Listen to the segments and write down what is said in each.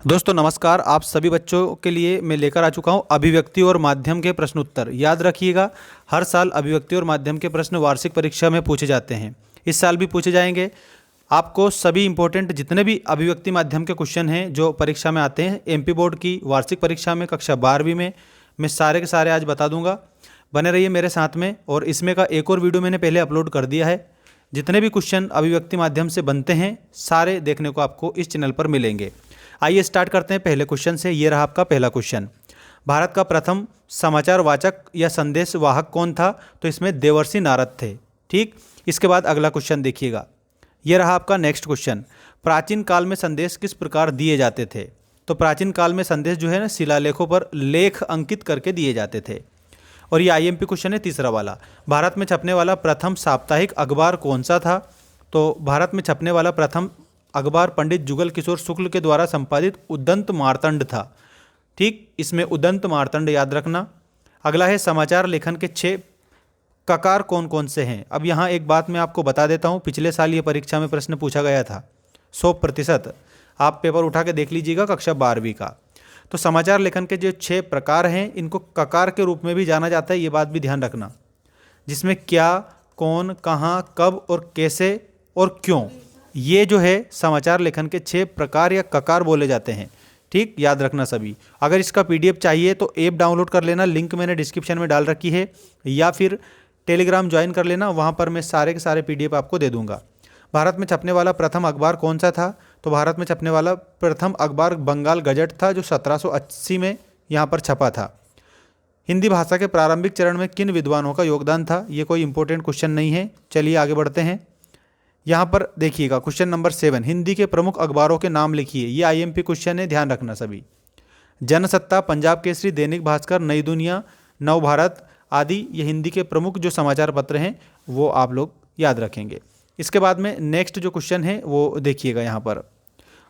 दोस्तों नमस्कार। आप सभी बच्चों के लिए मैं लेकर आ चुका हूं अभिव्यक्ति और माध्यम के प्रश्न उत्तर। याद रखिएगा, हर साल अभिव्यक्ति और माध्यम के प्रश्न वार्षिक परीक्षा में पूछे जाते हैं। इस साल भी पूछे जाएंगे। आपको सभी इंपॉर्टेंट जितने भी अभिव्यक्ति माध्यम के क्वेश्चन हैं जो परीक्षा में आते हैं, एमपी बोर्ड की वार्षिक परीक्षा में कक्षा 12वीं में, मैं सारे के सारे आज बता दूंगा। बने रहिए मेरे साथ में। और इसमें का एक और वीडियो मैंने पहले अपलोड कर दिया है। जितने भी क्वेश्चन अभिव्यक्ति माध्यम से बनते हैं सारे देखने को आपको इस चैनल पर मिलेंगे। आइए स्टार्ट करते हैं पहले क्वेश्चन से। ये रहा आपका पहला क्वेश्चन। भारत का प्रथम समाचार वाचक या संदेश वाहक कौन था? तो इसमें देवर्षि नारद थे। ठीक, इसके बाद अगला क्वेश्चन देखिएगा। ये रहा आपका नेक्स्ट क्वेश्चन। प्राचीन काल में संदेश किस प्रकार दिए जाते थे? तो प्राचीन काल में संदेश जो है ना, शिलालेखों पर लेख अंकित करके दिए जाते थे। और ये आईएमपी क्वेश्चन है तीसरा वाला। भारत में छपने वाला प्रथम साप्ताहिक अखबार कौन सा था? तो भारत में छपने वाला प्रथम अखबार पंडित जुगल किशोर शुक्ल के द्वारा संपादित उदंत मार्तंड था। ठीक, इसमें उदंत मार्तंड याद रखना। अगला है समाचार लेखन के 6 ककार कौन कौन से हैं? अब यहाँ एक बात मैं आपको बता देता हूँ, पिछले साल ये परीक्षा में प्रश्न पूछा गया था 100%। आप पेपर उठा के देख लीजिएगा कक्षा 12वीं का। तो समाचार लेखन के जो 6 प्रकार हैं इनको ककार के रूप में भी जाना जाता है, ये बात भी ध्यान रखना। जिसमें क्या, कौन, कहाँ, कब और कैसे और क्यों, ये जो है समाचार लेखन के 6 प्रकार या ककार बोले जाते हैं। ठीक, याद रखना सभी। अगर इसका पीडीएफ चाहिए तो ऐप डाउनलोड कर लेना, लिंक मैंने डिस्क्रिप्शन में डाल रखी है, या फिर टेलीग्राम ज्वाइन कर लेना, वहाँ पर मैं सारे के सारे पीडीएफ आपको दे दूंगा। भारत में छपने वाला प्रथम अखबार कौन सा था? तो भारत में छपने वाला प्रथम अखबार बंगाल गजट था, जो 1780 में यहाँ पर छपा था। हिंदी भाषा के प्रारंभिक चरण में किन विद्वानों का योगदान था? ये कोई इंपॉर्टेंट क्वेश्चन नहीं है। चलिए आगे बढ़ते हैं। यहाँ पर देखिएगा क्वेश्चन नंबर 7, हिंदी के प्रमुख अखबारों के नाम लिखिए। ये आईएमपी क्वेश्चन है, ध्यान रखना सभी। जनसत्ता, पंजाब केसरी, दैनिक भास्कर, नई दुनिया, नवभारत आदि ये हिंदी के प्रमुख जो समाचार पत्र हैं वो आप लोग याद रखेंगे। इसके बाद में नेक्स्ट जो क्वेश्चन है वो देखिएगा यहाँ पर।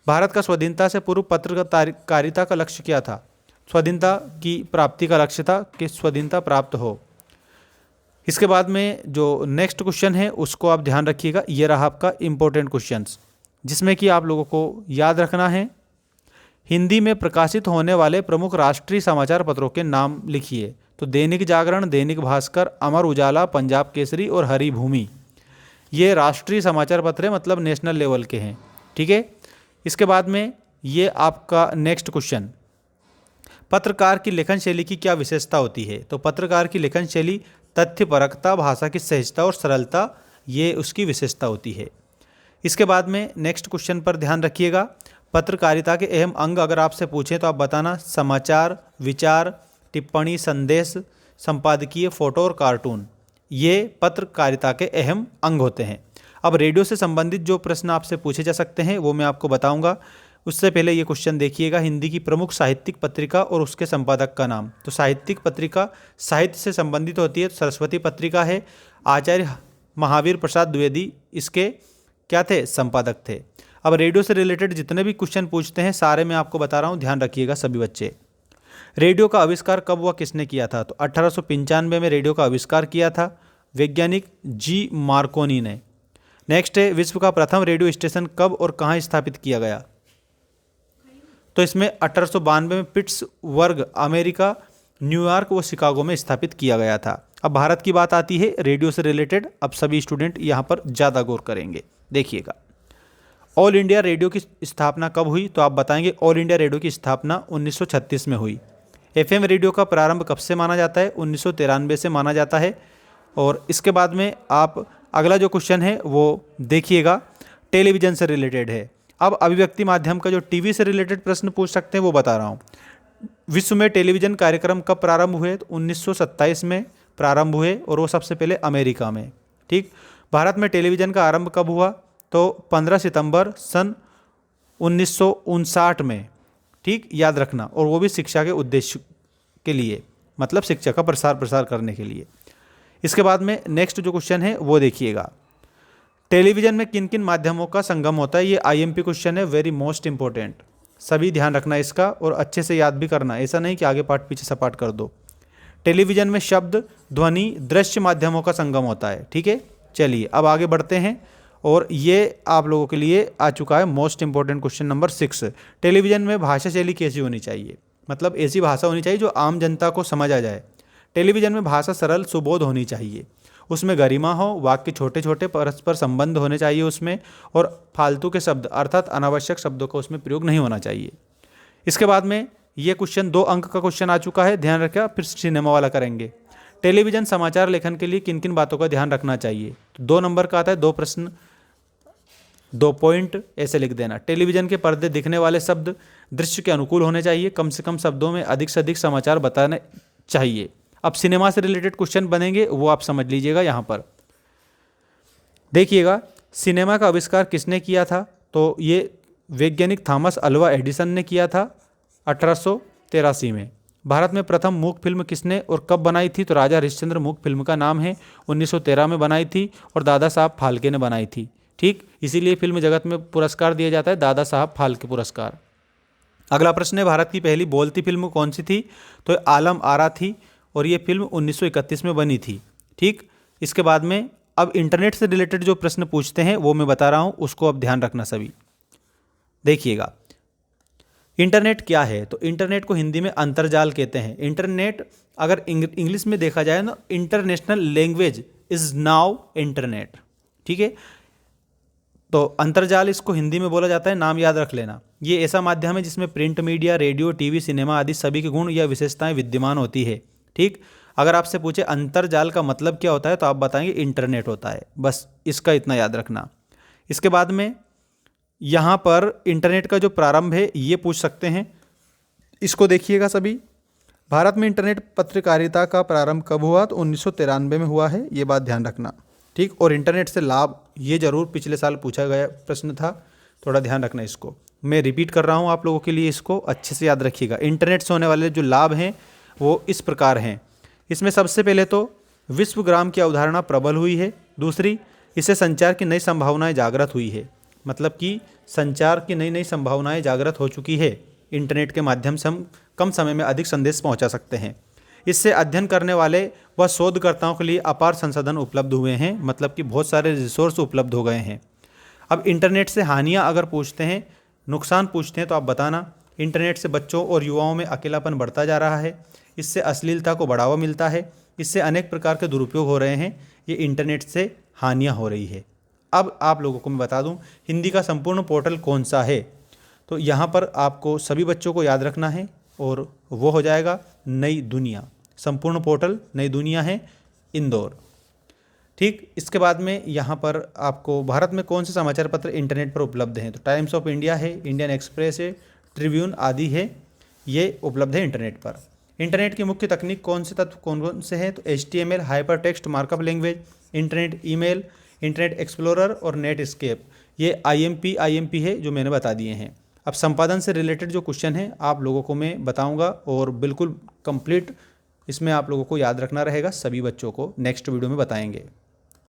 भारत का स्वाधीनता से पूर्व पत्रकारिता का लक्ष्य क्या था? स्वाधीनता की प्राप्ति का लक्ष्य था कि स्वाधीनता प्राप्त हो। इसके बाद में जो नेक्स्ट क्वेश्चन है उसको आप ध्यान रखिएगा। ये रहा आपका इंपॉर्टेंट क्वेश्चंस, जिसमें कि आप लोगों को याद रखना है। हिंदी में प्रकाशित होने वाले प्रमुख राष्ट्रीय समाचार पत्रों के नाम लिखिए। तो दैनिक जागरण, दैनिक भास्कर, अमर उजाला, पंजाब केसरी और हरिभूमि, ये राष्ट्रीय समाचार पत्र है, मतलब नेशनल लेवल के हैं। ठीक है। इसके बाद में ये आपका नेक्स्ट क्वेश्चन, पत्रकार की लेखन शैली की क्या विशेषता होती है? तो पत्रकार की लेखन शैली तथ्यपरकता, भाषा की सहजता और सरलता, ये उसकी विशेषता होती है। इसके बाद में नेक्स्ट क्वेश्चन पर ध्यान रखिएगा। पत्रकारिता के अहम अंग अगर आपसे पूछें तो आप बताना समाचार, विचार, टिप्पणी, संदेश, संपादकीय, फोटो और कार्टून, ये पत्रकारिता के अहम अंग होते हैं। अब रेडियो से संबंधित जो प्रश्न आपसे पूछे जा सकते हैं वो मैं आपको बताऊंगा। उससे पहले ये क्वेश्चन देखिएगा, हिंदी की प्रमुख साहित्यिक पत्रिका और उसके संपादक का नाम। तो साहित्यिक पत्रिका साहित्य से संबंधित होती है, तो सरस्वती पत्रिका है। आचार्य महावीर प्रसाद द्विवेदी इसके क्या थे? संपादक थे। अब रेडियो से रिलेटेड जितने भी क्वेश्चन पूछते हैं सारे मैं आपको बता रहा हूँ, ध्यान रखिएगा सभी बच्चे। रेडियो का आविष्कार कब व किसने किया था? तो 1895 में रेडियो का आविष्कार किया था वैज्ञानिक जी मार्कोनी ने। नेक्स्ट है, विश्व का प्रथम रेडियो स्टेशन कब और कहाँ स्थापित किया गया? तो इसमें 1892 में पिट्सबर्ग, अमेरिका, न्यूयॉर्क व शिकागो में स्थापित किया गया था। अब भारत की बात आती है रेडियो से रिलेटेड। अब सभी स्टूडेंट यहाँ पर ज़्यादा गौर करेंगे। देखिएगा, ऑल इंडिया रेडियो की स्थापना कब हुई? तो आप बताएंगे ऑल इंडिया रेडियो की स्थापना 1936 में हुई। एफएम रेडियो का प्रारंभ कब से माना जाता है? 1993 से माना जाता है। और इसके बाद में आप अगला जो क्वेश्चन है वो देखिएगा, टेलीविज़न से रिलेटेड है। अब अभिव्यक्ति माध्यम का जो टीवी से रिलेटेड प्रश्न पूछ सकते हैं वो बता रहा हूँ। विश्व में टेलीविज़न कार्यक्रम कब प्रारंभ हुए? तो 1927 में प्रारंभ हुए, और वो सबसे पहले अमेरिका में। ठीक। भारत में टेलीविज़न का आरंभ कब हुआ? तो 15 सितंबर सन 1959 में। ठीक, याद रखना। और वो भी शिक्षा के उद्देश्य के लिए, मतलब शिक्षा का प्रसार करने के लिए। इसके बाद में नेक्स्ट जो क्वेश्चन है वो देखिएगा, टेलीविज़न में किन किन माध्यमों का संगम होता है? ये आईएमपी क्वेश्चन है, वेरी मोस्ट इंपॉर्टेंट। सभी ध्यान रखना इसका और अच्छे से याद भी करना, ऐसा नहीं कि आगे पाठ पीछे सपाट कर दो। टेलीविज़न में शब्द, ध्वनि, दृश्य माध्यमों का संगम होता है। ठीक है। चलिए अब आगे बढ़ते हैं और ये आप लोगों के लिए आ चुका है most important question number 6। Television में भाषा शैली कैसी होनी चाहिए, मतलब ऐसी भाषा होनी चाहिए जो आम जनता को समझ आ जाए। टेलीविज़न में भाषा सरल सुबोध होनी चाहिए, उसमें गरिमा हो, वाक्य छोटे छोटे परस्पर संबंध होने चाहिए उसमें, और फालतू के शब्द अर्थात अनावश्यक शब्दों का उसमें प्रयोग नहीं होना चाहिए। इसके बाद में ये क्वेश्चन 2 अंक का क्वेश्चन आ चुका है, ध्यान रखिएगा। फिर सिनेमा वाला करेंगे। टेलीविज़न समाचार लेखन के लिए किन किन बातों का ध्यान रखना चाहिए, तो 2 नंबर का आता है, 2 प्रश्न 2 पॉइंट ऐसे लिख देना। टेलीविज़न के पर्दे दिखने वाले शब्द दृश्य के अनुकूल होने चाहिए, कम से कम शब्दों में अधिक से अधिक समाचार बताने चाहिए। अब सिनेमा से रिलेटेड क्वेश्चन बनेंगे, वो आप समझ लीजिएगा। यहाँ पर देखिएगा, सिनेमा का आविष्कार किसने किया था, तो ये वैज्ञानिक थॉमस अल्वा एडिसन ने किया था 1883 में। भारत में प्रथम मूक फिल्म किसने और कब बनाई थी, तो राजा हरिश्चंद्र मूक फिल्म का नाम है, 1913 में बनाई थी और दादा साहब फाल्के ने बनाई थी। ठीक, इसीलिए फिल्म जगत में पुरस्कार दिया जाता है दादा साहब फाल्के पुरस्कार। अगला प्रश्न है, भारत की पहली बोलती फिल्म कौन सी थी, तो आलम आरा थी और ये फिल्म 1931 में बनी थी। ठीक, इसके बाद में अब इंटरनेट से रिलेटेड जो प्रश्न पूछते हैं वो मैं बता रहा हूँ, उसको अब ध्यान रखना सभी। देखिएगा, इंटरनेट क्या है, तो इंटरनेट को हिंदी में अंतर्जाल कहते हैं। इंटरनेट अगर इंग्लिश में देखा जाए ना, international language is now internet. ठीक है, तो अंतर्जाल इसको हिंदी में बोला जाता है, नाम याद रख लेना। ये ऐसा माध्यम है जिसमें print media, radio, TV, cinema आदि सभी के गुण या विशेषताएं विद्यमान होती है। ठीक, अगर आपसे पूछे अंतर्जाल का मतलब क्या होता है, तो आप बताएंगे इंटरनेट होता है, बस इसका इतना याद रखना। इसके बाद में यहाँ पर इंटरनेट का जो प्रारंभ है ये पूछ सकते हैं, इसको देखिएगा सभी। भारत में इंटरनेट पत्रकारिता का प्रारंभ कब हुआ, तो 1993 में हुआ है, ये बात ध्यान रखना। ठीक, और इंटरनेट से लाभ ये जरूर पिछले साल पूछा गया प्रश्न था, थोड़ा ध्यान रखना इसको। मैं रिपीट कर रहा हूँ आप लोगों के लिए, इसको अच्छे से याद रखिएगा। इंटरनेट से होने वाले जो लाभ हैं वो इस प्रकार हैं। इसमें सबसे पहले तो विश्वग्राम की अवधारणा प्रबल हुई है। दूसरी, इससे संचार की नई संभावनाएं जागृत हुई है, मतलब कि संचार की नई नई संभावनाएं जागृत हो चुकी है। इंटरनेट के माध्यम से हम कम समय में अधिक संदेश पहुंचा सकते हैं। इससे अध्ययन करने वाले व शोधकर्ताओं के लिए अपार संसाधन उपलब्ध हुए हैं, मतलब कि बहुत सारे रिसोर्स उपलब्ध हो गए हैं। अब इंटरनेट से हानियां अगर पूछते हैं, नुकसान पूछते हैं, तो आप बताना। इंटरनेट से बच्चों और युवाओं में अकेलापन बढ़ता जा रहा है, इससे अश्लीलता को बढ़ावा मिलता है, इससे अनेक प्रकार के दुरुपयोग हो रहे हैं। ये इंटरनेट से हानियाँ हो रही है। अब आप लोगों को मैं बता दूं, हिंदी का संपूर्ण पोर्टल कौन सा है, तो यहाँ पर आपको सभी बच्चों को याद रखना है और वो हो जाएगा नई दुनिया। संपूर्ण पोर्टल नई दुनिया है, इंदौर। ठीक, इसके बाद में यहाँ पर आपको भारत में कौन से समाचार पत्र इंटरनेट पर उपलब्ध हैं, तो टाइम्स ऑफ इंडिया है, इंडियन एक्सप्रेस है, ट्रिब्यून आदि है, ये उपलब्ध है इंटरनेट पर। इंटरनेट की मुख्य तकनीक कौन से तत्व कौन कौन से हैं, तो HTML, hyper text markup language, internet email, internet explorer और नेट एस्केप। ये IMP है जो मैंने बता दिए हैं। अब संपादन से रिलेटेड जो क्वेश्चन है आप लोगों को मैं बताऊंगा और बिल्कुल कंप्लीट इसमें आप लोगों को याद रखना रहेगा, सभी बच्चों को नेक्स्ट वीडियो में बताएंगे।